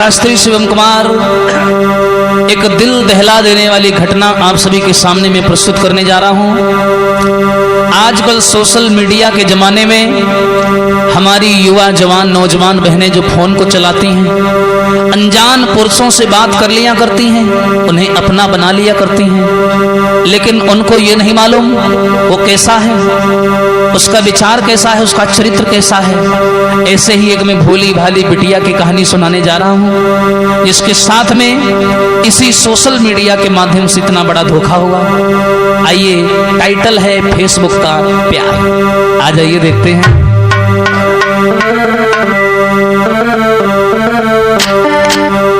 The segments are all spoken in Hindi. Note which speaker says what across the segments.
Speaker 1: शास्त्री शिवम कुमार एक दिल दहला देने वाली घटना आप सभी के सामने में प्रस्तुत करने जा रहा हूं। आजकल सोशल मीडिया के जमाने में हमारी युवा जवान नौजवान बहनें जो फोन को चलाती हैं, अनजान पुरुषों से बात कर लिया करती हैं, उन्हें अपना बना लिया करती हैं, लेकिन उनको ये नहीं मालूम वो कैसा है, उसका विचार कैसा है, उसका चरित्र कैसा है। ऐसे ही एक मैं भोली भाली बिटिया की कहानी सुनाने जा रहा हूँ, जिसके साथ में इसी सोशल मीडिया के माध्यम से इतना बड़ा धोखा हुआ। आइए, टाइटल है फेसबुक का प्यार। आ जाइए देखते हैं।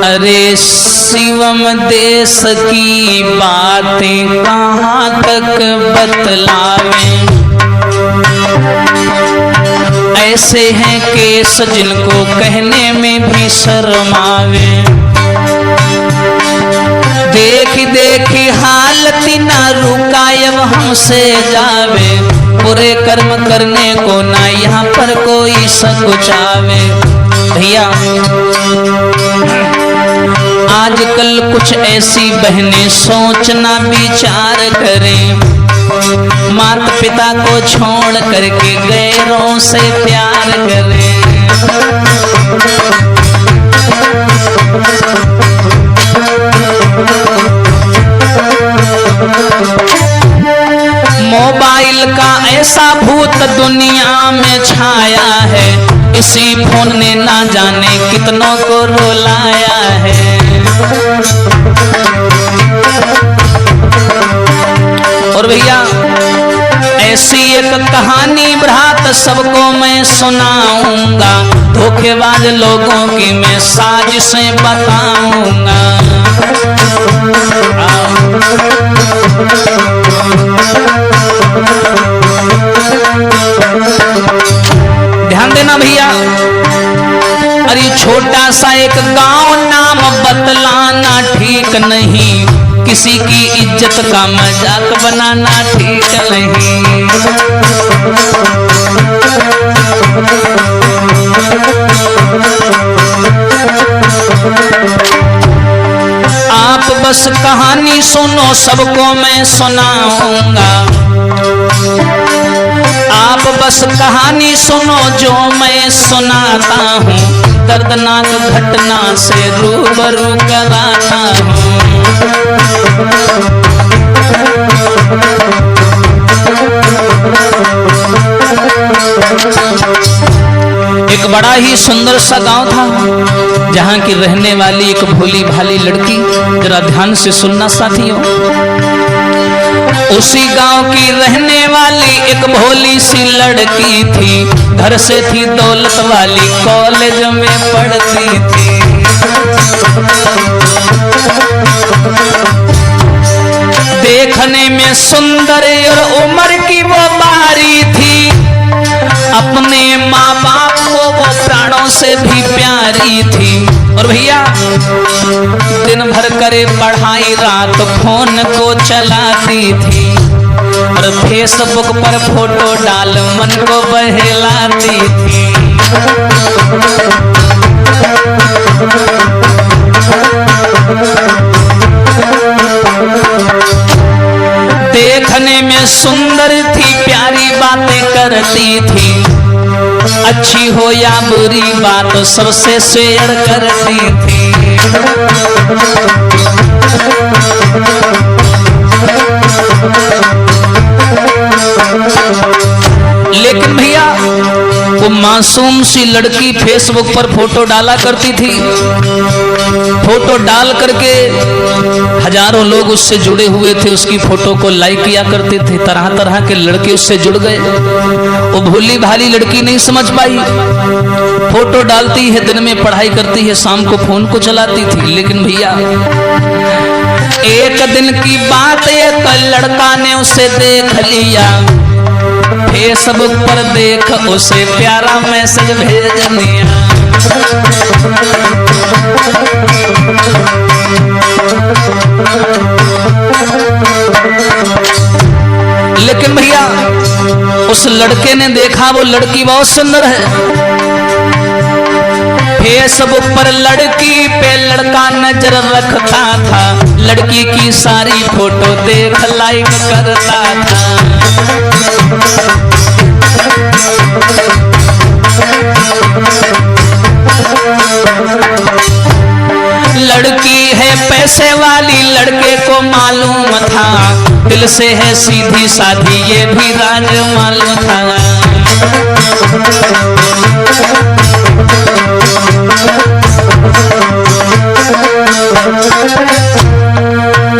Speaker 1: अरे शिवम देश की बातें कहाँ तक बतलावें, ऐसे हैं केस जिनको कहने में भी शर्मावे। देखी देखी हालत ना रुकायब हमसे जावे, बुरे कर्म करने को ना यहाँ पर कोई सकुचावे। भैया आजकल कुछ ऐसी बहनें सोचना विचार करें, माता पिता को छोड़ करके गैरों से प्यार करें। मोबाइल का ऐसा भूत दुनिया में छाया है, इसी फोन ने ना जाने कितनों को रुलाया है। और भैया ऐसी एक कहानी भ्रात सबको मैं सुनाऊंगा, धोखेबाज लोगों की मैं साजिशें बताऊंगा। ध्यान देना भैया। अरे छोटा सा एक गांव नाम बतलाना ठीक नहीं, किसी की इज्जत का मजाक बनाना ठीक नहीं। आप बस कहानी सुनो, सबको मैं सुनाऊंगा। आप बस कहानी सुनो जो मैं सुनाता हूँ, दर्दनाक घटना से रूबरू कराता हूँ। एक बड़ा ही सुंदर सा गांव था, जहां की रहने वाली एक भोली भाली लड़की, जरा ध्यान से सुनना साथियों। उसी गांव की रहने वाली एक भोली सी लड़की थी, घर से थी दौलत वाली, कॉलेज में पढ़ती थी। देखने में सुंदर और उम्र की वो बारी थी, अपने माँ बाप को वो प्राणों से भी प्यारी थी। और भैया दिन भर करे पढ़ाई, रात फोन को चलाती थी, और फेसबुक पर फोटो डाल मन को बहलाती थी। देखने में सुंदर थी, प्यारी बातें करती थी, अच्छी हो या बुरी बात सबसे शेयर करती थी। लेकिन भैया वो मासूम सी लड़की फेसबुक पर फोटो डाला करती थी। फोटो डाल करके हजारों लोग उससे जुड़े हुए थे, उसकी फोटो को लाइक किया करते थे। तरह तरह के लड़के उससे जुड़ गए। वो भोली भाली लड़की नहीं समझ पाई, फोटो डालती है, दिन में पढ़ाई करती है, शाम को फोन को चलाती थी। लेकिन भैया एक दिन की बात, एक लड़का ने उसे देख लिया, फेसबुक पर देख उसे प्यारा मैसेज भेज दिया। लेकिन भैया उस लड़के ने देखा वो लड़की बहुत सुंदर है, फेसबुक पर लड़की पे लड़का नजर रखता था, लड़की की सारी फोटो देख लाइक करता था। लड़की है पैसे वाली, लड़के को मालूम था, दिल से है सीधी साधी ये भी राज मालूम था।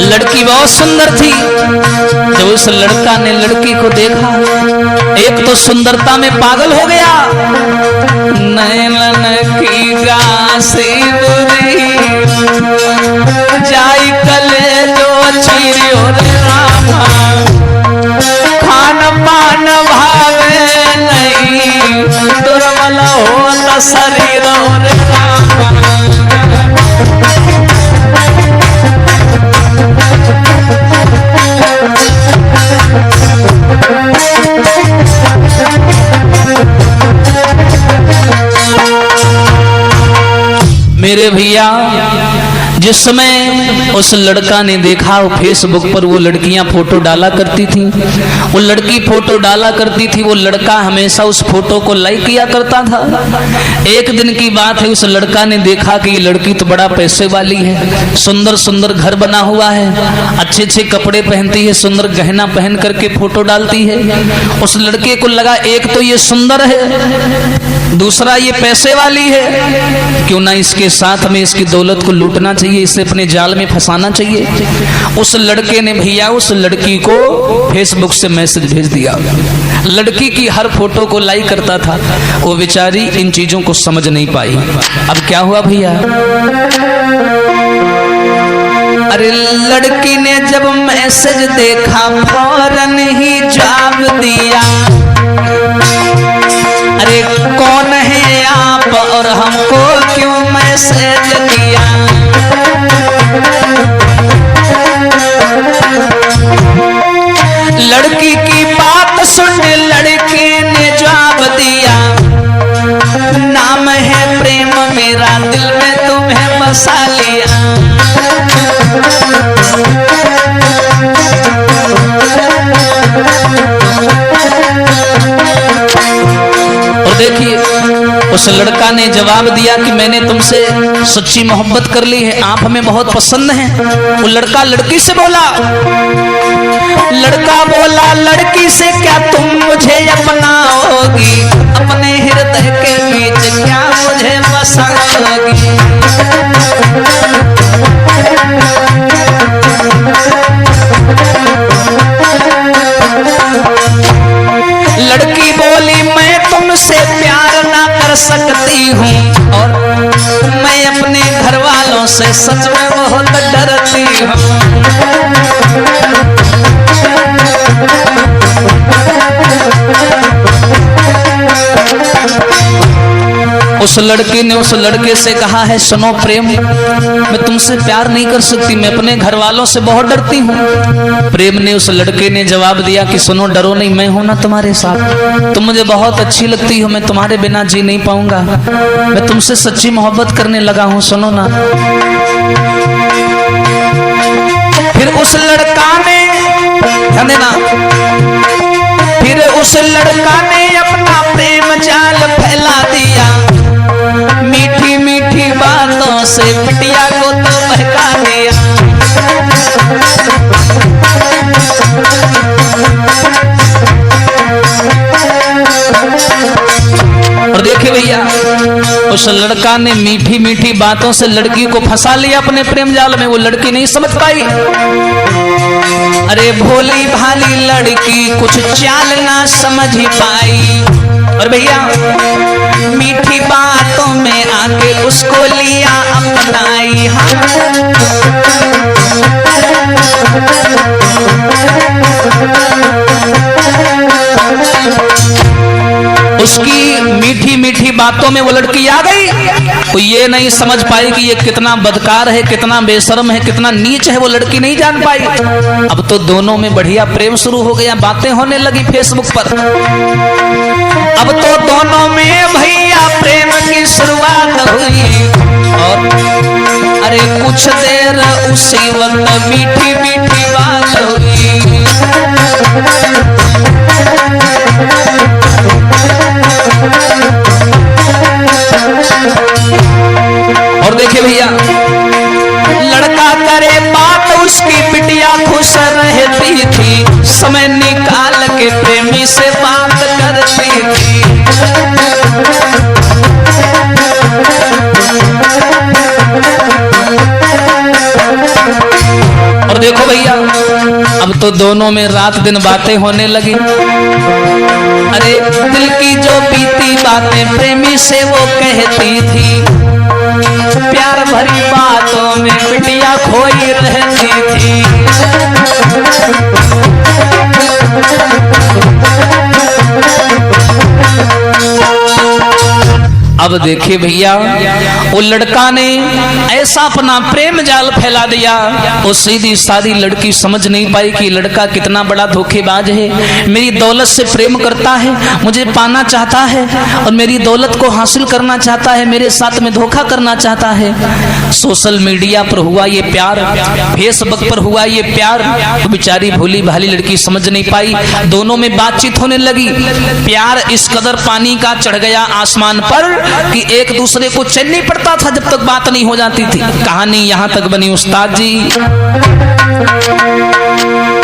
Speaker 1: लड़की बहुत सुंदर थी। जब उस लड़का ने लड़की को देखा, एक तो सुंदरता में पागल हो गया, नैनन की गासीबरी जाई कले जो चीरियो रे रामा, खान पान भावे नहीं, दुर्बल होता शरीर रे रामा। मेरे भैया, जिस समय उस लड़का ने देखा वो फेसबुक पर वो लड़कियां फोटो डाला करती थी, वो लड़की फोटो डाला करती थी, वो लड़का हमेशा उस फोटो को लाइक किया करता था। एक दिन की बात है, उस लड़का ने देखा कि ये लड़की तो बड़ा पैसे वाली है, सुंदर सुंदर घर बना हुआ है, अच्छे अच्छे कपड़े पहनती है, सुंदर गहना पहन करके फोटो डालती है। उस लड़के को लगा एक तो ये सुंदर है, दूसरा ये पैसे वाली है, क्यों ना इसके साथ में इसकी दौलत को लूटना चाहिए, इसे अपने जाल में फंसाना चाहिए। उस लड़के ने भैया उस लड़की को फेसबुक से मैसेज भेज दिया। लड़की की हर फोटो को लाइक करता था, वो बेचारी इन चीजों को समझ नहीं पाई। अब क्या हुआ भैया, अरे लड़की ने जब मैसेज देखा फौरन ही जवाब दिया, अरे कौन है आप और हमको क्यों मैसेज दिया। लड़की की बात सुन लड़के ने जवाब दिया, नाम है प्रेम मेरा, दिल में तुम्हें बसा लिया। और देखिए उस लड़का ने जवाब दिया कि मैंने तुमसे सच्ची मोहब्बत कर ली है, आप हमें बहुत पसंद हैं। वो लड़का लड़की से बोला, लड़का बोला लड़की से क्या तुम मुझे अपनाओगी, अपने हृदय के बीच क्या मुझे बसाओगी। लड़की बोली मैं तुमसे प्यार ना कर सकती हूँ, और मैं अपने घर वालों से सच में बहुत डरती हूँ। उस लड़की ने उस लड़के से कहा है, सुनो प्रेम, मैं तुमसे प्यार नहीं कर सकती, मैं अपने घर वालों से बहुत डरती हूँ। प्रेम ने उस लड़के ने जवाब दिया कि सुनो डरो नहीं, मैं हूं ना तुम्हारे साथ, तुम मुझे बहुत अच्छी लगती हो, मैं तुम्हारे बिना जी नहीं पाऊंगा, मैं तुमसे सच्ची मोहब्बत करने लगा हूं, सुनो ना। फिर उस लड़का ने ध्यान देना, फिर उस लड़का ने अपना प्रेम जाल फैला दिया, मीठी मीठी बातों से बिटिया को तो बहका दिया। और देखिए भैया उस लड़का ने मीठी मीठी बातों से लड़की को फंसा लिया अपने प्रेम जाल में, वो लड़की नहीं समझ पाई। अरे भोली भाली लड़की कुछ चाल ना समझ पाई, और भैया मीठी बातों में आके उसको लिया अपनाई। उसकी मीठी मीठी बातों में वो लड़की आ गई कोई ये नहीं समझ पाई कि ये कितना बदकार है, कितना बेशर्म है, कितना नीच है, वो लड़की नहीं जान पाई। अब तो दोनों में बढ़िया प्रेम शुरू हो गया, बातें होने लगी फेसबुक पर। अब तो दोनों में भैया प्रेम की शुरुआत हुई और अरे कुछ देर उसी वक्त मीठी मीठी बात हुई। और देखिए भैया, लड़का करे बात उसकी बिटिया खुश रहती थी, समय निकाल के प्रेमी से बात करती थी। और देखो भैया, अब तो दोनों में रात दिन बातें होने लगी। अरे दिल की जो बीती बातें प्रेमी से वो कहती थी, प्यार भरी बातों में बिटिया खोई रहती थी। अब देखिए भैया, वो लड़का ने ऐसा अपना प्रेम जाल फैला दिया, वो सीधी सादी लड़की समझ नहीं पाई कि लड़का कितना बड़ा धोखेबाज है। मेरी दौलत से प्रेम करता है, मुझे पाना चाहता है और मेरी दौलत को हासिल करना चाहता है, मेरे साथ में धोखा करना चाहता है। सोशल मीडिया पर हुआ ये प्यार, फेसबुक पर हुआ ये प्यार, तो बेचारी भोली भाली लड़की समझ नहीं पाई। दोनों में बातचीत होने लगी, प्यार इस कदर पानी का चढ़ गया आसमान पर कि एक दूसरे को चैन नहीं पड़ता था जब तक बात नहीं हो जाती थी। कहानी यहां तक बनी उस्ताद जी।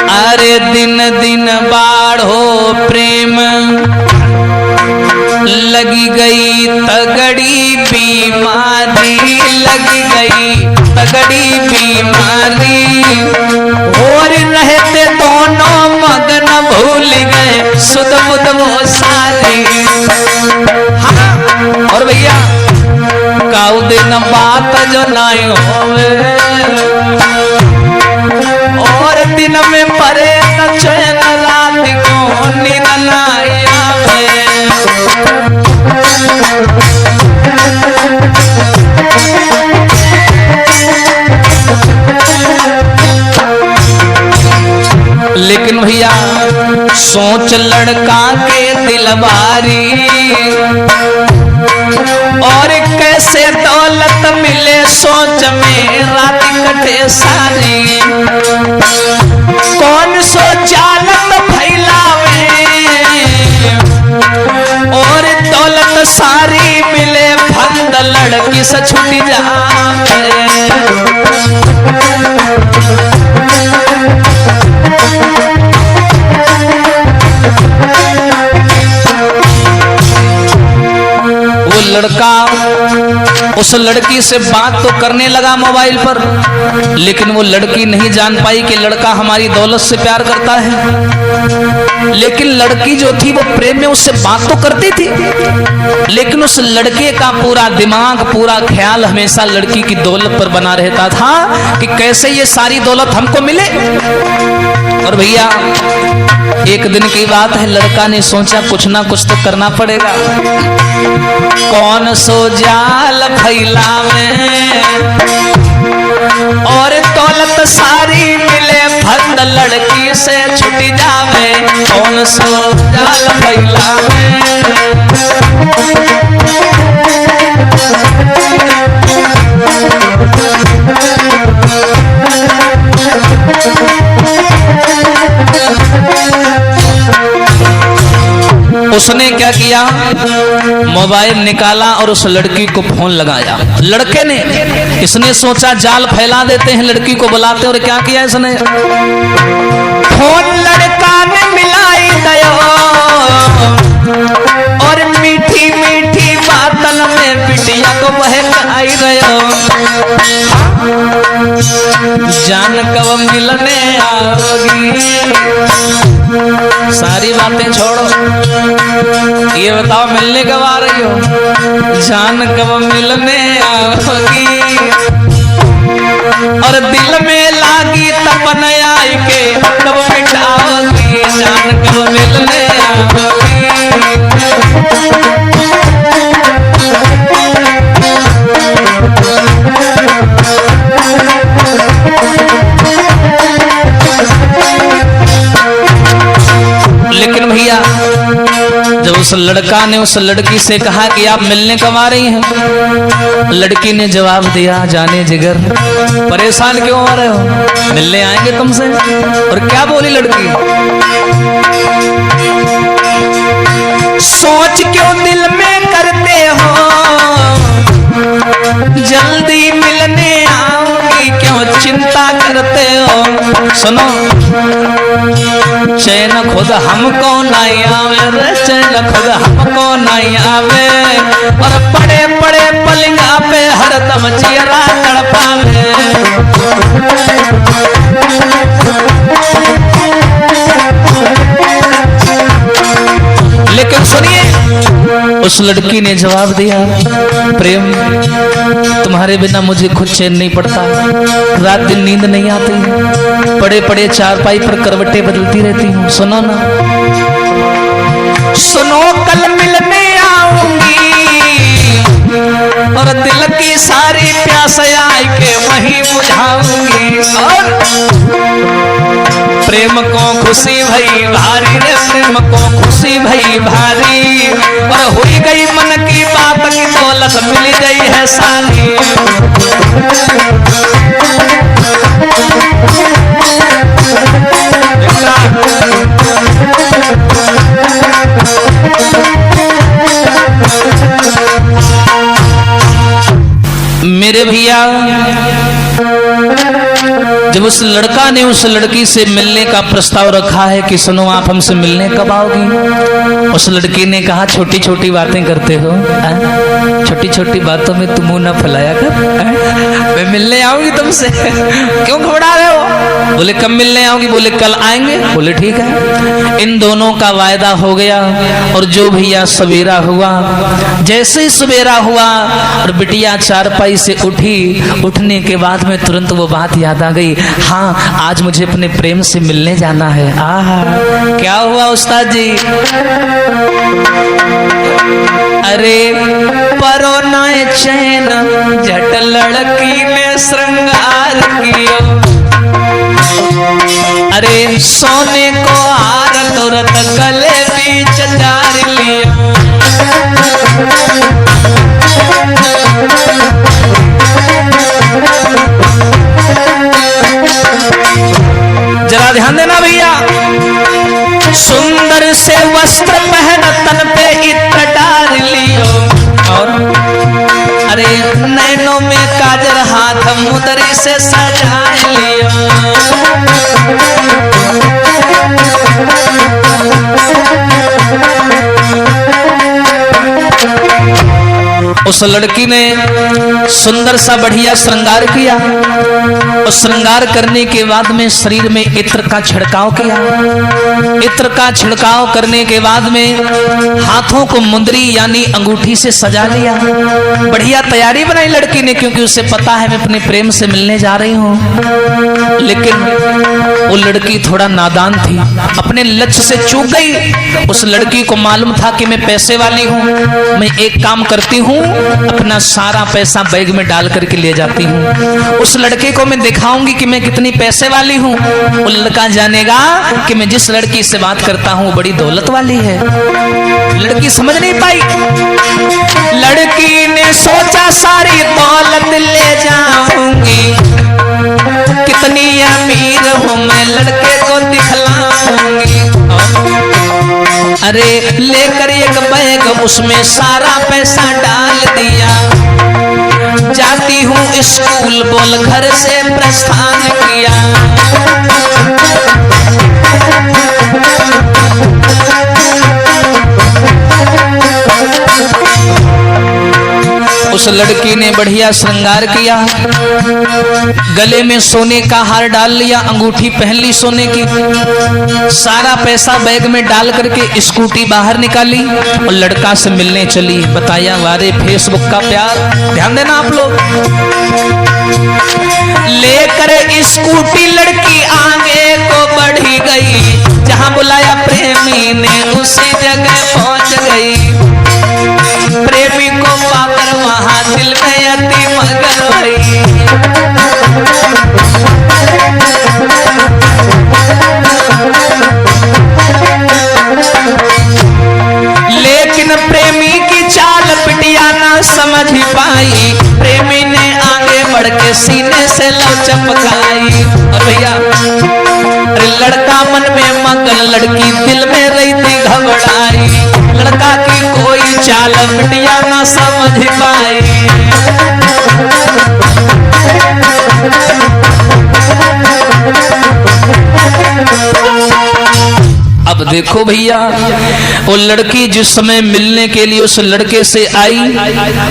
Speaker 1: अरे दिन दिन बाढ़ो प्रेम, लगी गई तगड़ी बीमारी, लगी गई तगड़ी बीमारी। और रहते दोनों मगन भूल गए सुध बुध वो सारी। और भैया काऊ दिन बात जो नाई होवे, और दिन में परे न चैन, रात को नींद न आवे। लेकिन भैया सोच लड़का के दिलवारी, और कैसे दौलत मिले सोच में रात कटे सारी। कौन सो जालत फैलावे और दौलत सारी मिले, फंद लड़की से छूट जावे। लड़का उस लड़की से बात तो करने लगा मोबाइल पर, लेकिन वो लड़की नहीं जान पाई कि लड़का हमारी दौलत से प्यार करता है। लेकिन लड़की जो थी वो प्रेम में उससे बात तो करती थी, लेकिन उस लड़के का पूरा दिमाग, पूरा ख्याल हमेशा लड़की की दौलत पर बना रहता था कि कैसे ये सारी दौलत हमको मिले। और भैया एक दिन की बात है, लड़का ने सोचा कुछ ना कुछ तो करना पड़ेगा। कौन सो जाल फैलावे और दौलत सारी मिले, फंद लड़की से छूट जावे। कौन सो जाल फैलावे। उसने क्या किया, मोबाइल निकाला और उस लड़की को फोन लगाया। लड़के ने, इसने सोचा जाल फैला देते हैं, लड़की को बुलाते। और क्या किया इसने, फोन लड़का ने मिलाई दयो और मीठी मीठी बातन में बिटिया को बहकाई रहो। जान कब मिलने आओगी, सारी बातें छोड़ो, ये बताओ मिलने कब आ रही हो। जान कब मिलने आओगी और दिल में लागी तपन आई के कब मिटाओगी। जान कब मिलने आओगी। उस लड़का ने उस लड़की से कहा कि आप मिलने कब आ रही हैं? लड़की ने जवाब दिया, जाने जिगर, परेशान क्यों हो रहे हो, मिलने आएंगे तुमसे। और क्या बोली लड़की, सोच क्यों दिल में करते हो, जल्दी मिलने आऊंगी, क्यों चिंता करते हो। सुनो, चैन खुद हमको नहीं आवे रे, चैन खुद हमको नहीं आवे, और पड़े पड़े पलंगा पे हरदम चेहरा तड़पावे। लेकिन सुनिए, उस लड़की ने जवाब दिया, प्रेम तुम्हारे बिना मुझे खुद चैन नहीं पड़ता, रात दिन नींद नहीं आती, पड़े पड़े चारपाई पर करवटें बदलती रहती हूँ। सुनो ना, सुनो कल मिलने आऊंगी, और दिल की सारी प्यास आई के वहीं बुझाऊंगी। और प्रेम को खुशी भई भारी रे, प्रेम को खुशी भई भारी, और हुई गई मन की बात की दौलत मिल गई है सारी। मेरे भैया, जब उस लड़का ने उस लड़की से मिलने का प्रस्ताव रखा है कि सुनो आप हमसे मिलने कब आओगी, उस लड़की ने कहा छोटी छोटी बातें करते हो, छोटी छोटी बातों में तुम मुंह ना फैलाया कर, मैं मिलने आऊंगी तुमसे, क्यों घबरा रहे हो। बोले कब मिलने आओगी, बोले कल आएंगे। बोले ठीक है। इन दोनों का वायदा हो गया, और जो भैया सवेरा हुआ, जैसे ही सवेरा हुआ और बिटिया चारपाई से उठी, उठने के बाद में तुरंत वो बात याद आ गई, हाँ आज मुझे अपने प्रेम से मिलने जाना है। आहा, क्या हुआ उस्ताद जी? अरे परो नाए चैन झट लड़की ने श्रृंगार किया, अरे सोने को हार तुरंत गले बीच डाल लिया। जरा ध्यान देना भैया, सुंदर से वस्त्र पहन तन पे इत्र डाल लियो, और अरे नैनों में काजल हाथ मुदरी से सजा लियो। उस लड़की ने सुंदर सा बढ़िया श्रृंगार किया, और श्रृंगार करने के बाद में शरीर में इत्र का छिड़काव किया। इत्र का छिड़काव करने के बाद में हाथों को मुंदरी यानी अंगूठी से सजा लिया। बढ़िया तैयारी बनाई लड़की ने, क्योंकि उसे पता है मैं अपने प्रेम से मिलने जा रही हूँ। लेकिन वो लड़की थोड़ा नादान थी, अपने लक्ष्य से चूक गई। उस लड़की को मालूम था कि मैं पैसे वाली हूँ, मैं एक काम करती हूँ, अपना सारा पैसा बैग में डाल करके ले जाती हूँ। उस लड़के को मैं दिखाऊंगी कि मैं कितनी पैसे वाली हूँ। वो लड़का जानेगा कि मैं जिस लड़की से बात करता हूँ बड़ी दौलत वाली है। लड़की समझ नहीं पाई। लड़की ने सोचा सारी दौलत ले जाऊंगी, कितनी अमीर हूँ मैं लड़के को दिखलाऊंगी। अरे लेकर एक बैग उसमें सारा पैसा डाल दिया, जाती हूँ स्कूल बोल घर से प्रस्थान किया। उस लड़की ने बढ़िया श्रृंगार किया, गले में सोने का हार डाल लिया, अंगूठी पहन ली सोने की, सारा पैसा बैग में डाल करके स्कूटी बाहर निकाली और लड़का से मिलने चली। बताया वारे फेसबुक का प्यार, ध्यान देना आप लोग। लेकर स्कूटी लड़की आगे को बढ़ी गई, जहां बुलाया प्रेमी ने उसी जगह पहुंच गई। प्रेमी को पाकर वहां दिल में अति मगन हुई। ले में से लव चमकाई। और भैया अरे लड़का मन में मगन, लड़की दिल में रहती घबराई। लड़का की कोई चाल बिटिया ना समझ पाई। अब देखो भैया, वो लड़की जिस समय मिलने के लिए उस लड़के से आई,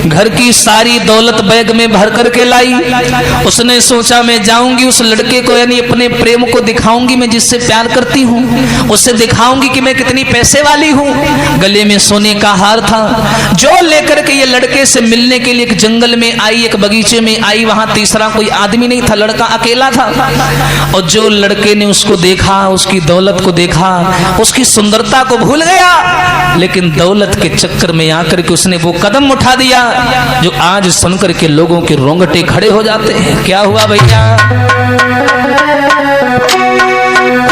Speaker 1: घर की सारी दौलत बैग में भर करके लाई। उसने सोचा मैं जाऊंगी उस लड़के को, यानी अपने प्रेम को दिखाऊंगी, मैं जिससे प्यार करती हूँ उससे दिखाऊंगी कि मैं कितनी पैसे वाली हूँ। गले में सोने का हार था जो लेकर के ये लड़के से मिलने के लिए एक जंगल में आई, एक बगीचे में आई। वहां तीसरा कोई आदमी नहीं था, लड़का अकेला था। और जो लड़के ने उसको देखा, उसकी दौलत को देखा, उसकी सुंदरता को भूल गया, लेकिन दौलत के चक्कर में आकर के उसने वो कदम उठा दिया जो आज सुनकर के लोगों के रोंगटे खड़े हो जाते हैं। क्या हुआ भैया?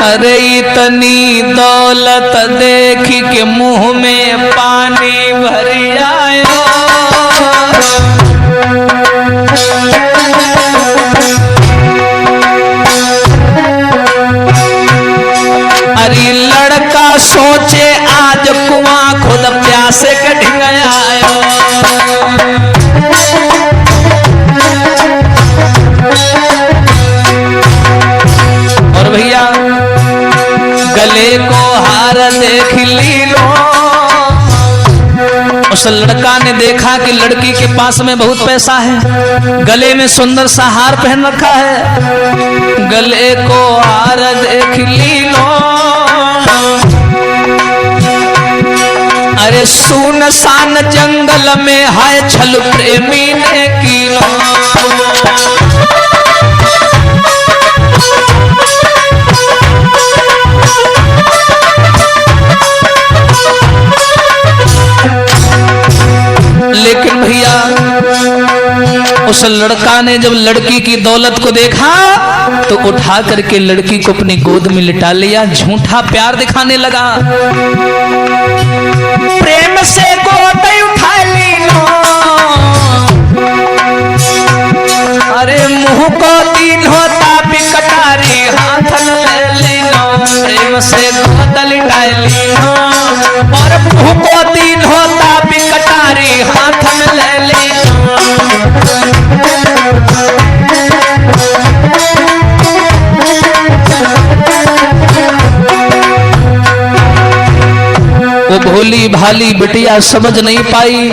Speaker 1: अरे इतनी दौलत देख के मुंह में पानी भर आयो। अरे लड़का सोचे आज कुआं खुद प्यासे कट गया। और भैया गले को हार देख ली लो। उस लड़का ने देखा कि लड़की के पास में बहुत पैसा है, गले में सुंदर सा हार पहन रखा है। गले को हार देख ली लो। अरे सुनसान जंगल में है छल प्रेमी ने की लो। लेकिन भैया उस लड़का ने जब लड़की की दौलत को देखा तो उठा करके लड़की को अपनी गोद में लिटा लिया, झूठा प्यार दिखाने लगा। प्रेम से गोद उठा ली लो। अरे मुंह को तीन होता भी कटारी हाथ ले ली लो। प्रेम से गोद लिटा ली लो और मुंह को तीन होता भी कटारी हाथ में ले ली लो। वो भोली भाली बिटिया समझ नहीं पाई।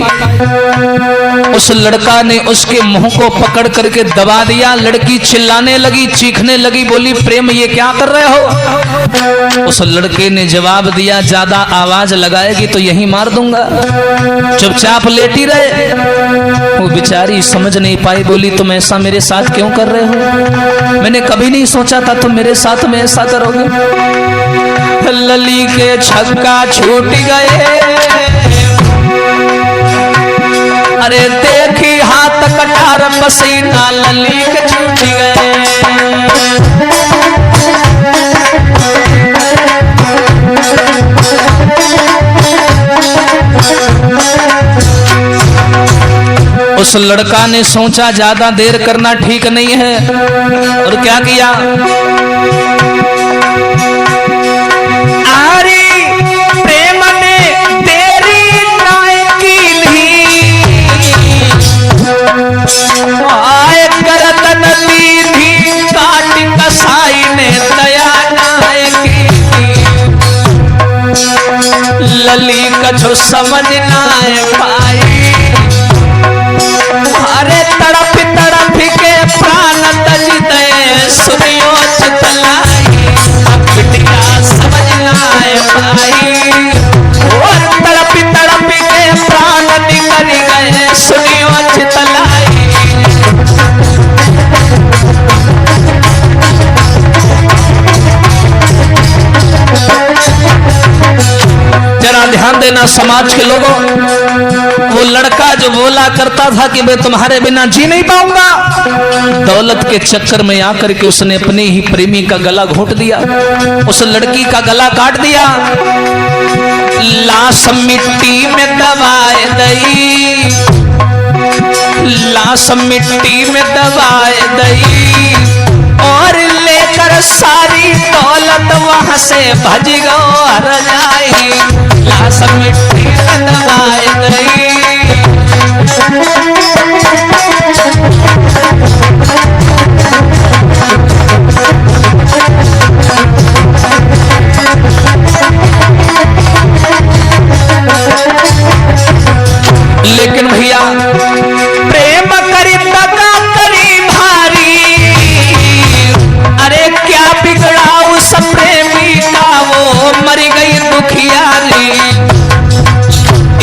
Speaker 1: उस लड़का ने उसके मुंह को पकड़ करके दबा दिया। लड़की चिल्लाने लगी, चीखने लगी, बोली प्रेम ये क्या कर रहे हो? उस लड़के ने जवाब दिया, ज्यादा आवाज लगाएगी तो यहीं मार दूंगा, चुपचाप लेटी रहे। वो बेचारी समझ नहीं पाई, बोली तुम ऐसा मेरे साथ क्यों कर रहे हो? मैंने कभी नहीं सोचा था तुम मेरे साथ में ऐसा करोगे। लली के छक्का छूट गए। अरे देखी हाथ कटार पसीना लली के छूट गए। उस लड़का ने सोचा ज्यादा देर करना ठीक नहीं है, और क्या किया? लली कछु समझ ना पाई। अरे तड़प तड़प के प्राण तज दे सुनियो चितलाई। बिटिया समझ ना पाई। और तड़प तड़प के प्राण निकल गए सुनियो चितलाई। जरा ध्यान देना समाज के लोगों, वो लड़का जो बोला करता था कि मैं तुम्हारे बिना जी नहीं पाऊंगा, दौलत के चक्कर में आकर के उसने अपने ही प्रेमी का गला घोंट दिया, उस लड़की का गला काट दिया। लाश मिट्टी में दबाए दई लाश मिट्टी में दबाए दई और लेकर सारी दौलत वहां से भज गो हर जाई। लाश मिट्टी में दबाए दई लेकिन भैया प्रेम करी दगा करी भारी, अरे क्या बिगड़ा उस प्रेमी का वो मर गई दुखियारी।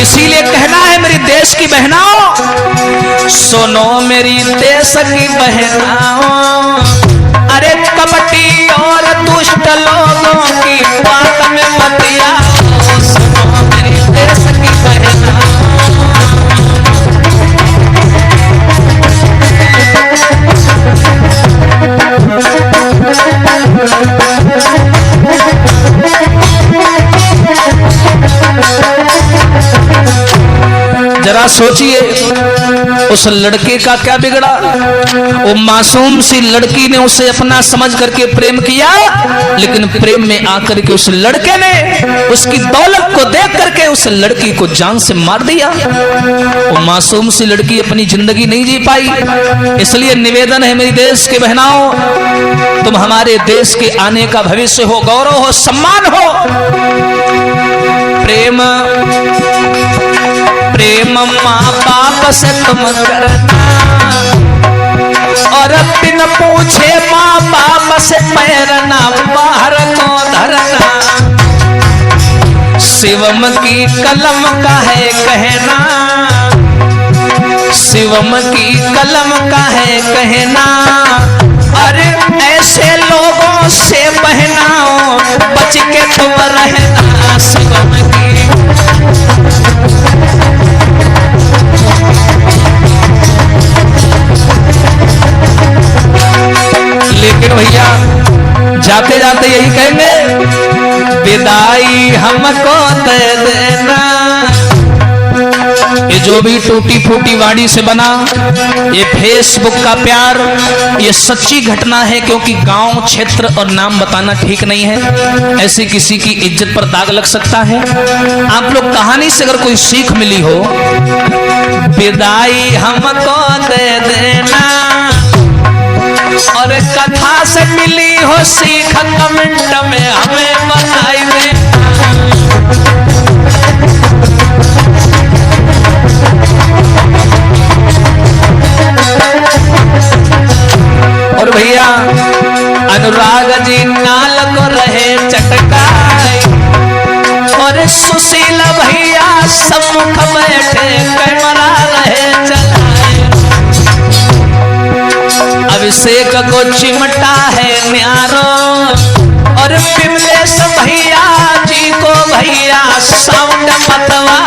Speaker 1: इसीलिए कहना है मेरी देश की बहनाओं, सुनो मेरी देश की बहनाओं, अरे कपटी और दुष्ट लोगों की बात में मत आओ। सुनो मेरी देश की बहनाओं, जरा सोचिए उस लड़के का क्या बिगड़ा। वो मासूम सी लड़की ने उसे अपना समझ करके प्रेम किया, लेकिन प्रेम में आकर के उस लड़के ने उसकी दौलत को देख करके उस लड़की को जान से मार दिया। वो मासूम सी लड़की अपनी जिंदगी नहीं जी पाई। इसलिए निवेदन है मेरी देश के बहनाओं, तुम हमारे देश के आने का भविष्य हो, गौरव हो, सम्मान हो। प्रेम प्रेम माँ बाप से तुम करना और बिन पूछे माँ बाप से पैरना बाहर को धरना। शिवम की कलम का है कहना, शिवम की कलम का है कहना, अरे ऐसे लोगों से बहनाओ बच के तुम रहना। शिवम की लेकिन भैया जाते जाते यही कहेंगे, विदाई हमको दे देना। ये जो भी टूटी फूटी वाणी से बना ये फेसबुक का प्यार, ये सच्ची घटना है, क्योंकि गांव क्षेत्र और नाम बताना ठीक नहीं है, ऐसे किसी की इज्जत पर दाग लग सकता है। आप लोग कहानी से अगर कोई सीख मिली हो, विदाई हमको दे देना, और कथा से मिली हो सीख कमेंट में हमें बताई देना। और भैया अनुराग जी नाल को रहे चटकाई, और सुशील भैया सम्मुख बैठे कैमरा रहे चलाए। अभिषेक को चिमटा है न्यारो, और विमलेश भैया जी को भैया साउंड मतवा